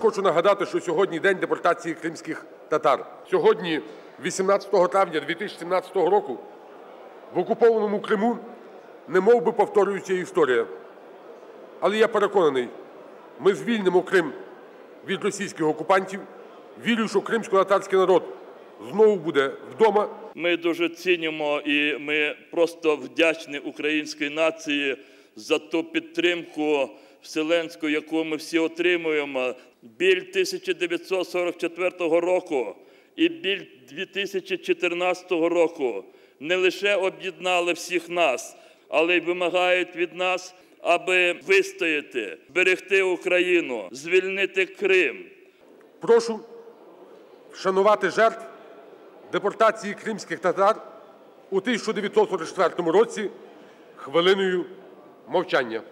хочу нагадати, що сьогодні день депортації кримських татар. Сьогодні, 18 травня 2017 року, в окупованому Криму немов би повторюється історія. Але я переконаний, ми звільнимо Крим від російських окупантів. Вірю, що кримськотатарський народ знову буде вдома. Ми дуже цінимо і ми просто вдячні українській нації за ту підтримку вселенську, яку ми всі отримуємо. Біль 1944 року і біль 2014 року не лише об'єднали всіх нас, але й вимагають від нас, аби вистояти, зберегти Україну, звільнити Крим. Прошу вшанувати жертв депортації кримських татар у 1944 році хвилиною мовчання.